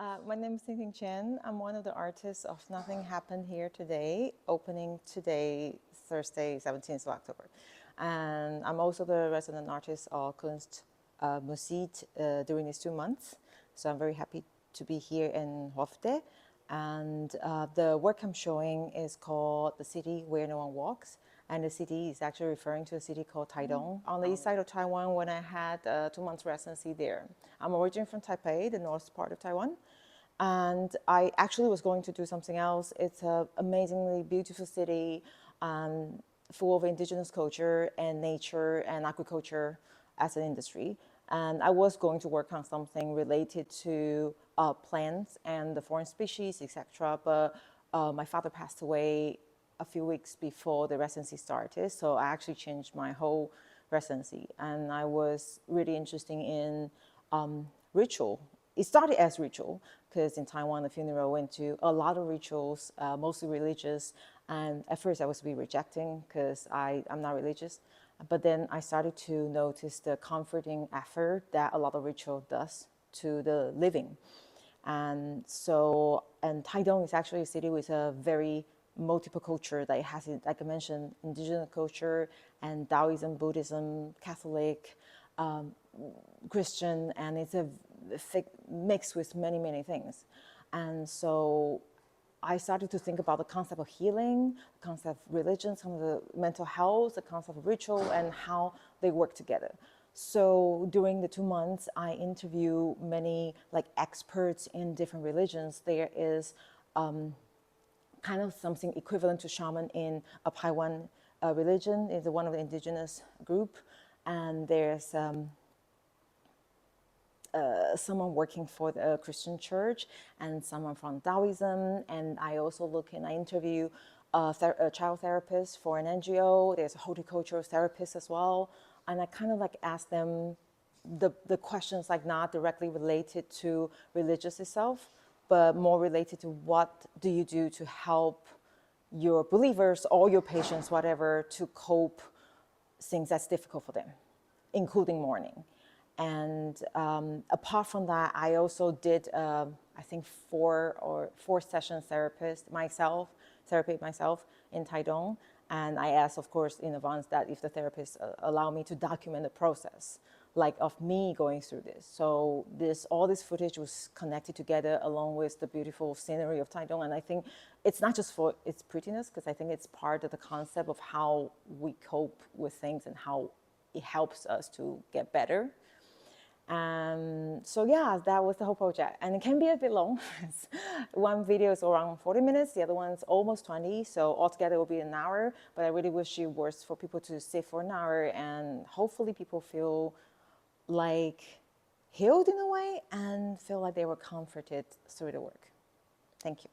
My name is Ting-Ting Cheng. I'm one of the artists of Nothing Happened Here Today, opening today, Thursday, 17th of October. And I'm also the resident artist of Konstmuseet during these 2 months. So I'm very happy to be here in Skövde. And the work I'm showing is called The City Where No One Walks. And the city is actually referring to a city called Taitung on the east side of Taiwan when I had a 2 months residency there. I'm originally from Taipei, the north part of Taiwan. And I actually was going to do something else. It's an amazingly beautiful city, full of indigenous culture and nature and agriculture as an industry. And I was going to work on something related to plants and the foreign species, etc. But my father passed away a few weeks before the residency started, so I actually changed my whole residency. And I was really interested in ritual. It started as ritual, because in Taiwan, the funeral went to a lot of rituals, mostly religious. And at first I was really rejecting, because I'm not religious. But then I started to notice the comforting effort that a lot of ritual does to the living. And Taitung is actually a city with a very multiple culture that it has, like I mentioned, indigenous culture and Taoism, Buddhism, Catholic, Christian, and it's a mix with many, many things. And so I started to think about the concept of healing, the concept of religion, some of the mental health, the concept of ritual, and how they work together. So during the 2 months, I interview many experts in different religions. There is kind of something equivalent to shaman in a Taiwan religion, is one of the indigenous group, and there's someone working for the Christian church and someone from Taoism. And I also I interview a child therapist for an NGO. There's a horticultural therapist as well. And I kind of ask them the questions not directly related to religious itself, but more related to what do you do to help your believers or your patients, whatever, to cope things that's difficult for them, including mourning. And apart from that, I also did, I think, 4 session therapy myself in Taitung. And I asked, of course, in advance that if the therapist allow me to document the process, of me going through this. So all this footage was connected together along with the beautiful scenery of Taitung. And I think it's not just for its prettiness, because I think it's part of the concept of how we cope with things and how it helps us to get better. So yeah, that was the whole project. And it can be a bit long. One video is around 40 minutes, the other one's almost 20. So altogether it will be an hour, but I really wish it was for people to sit for an hour, and hopefully people feel healed in a way and feel like they were comforted through the work. Thank you.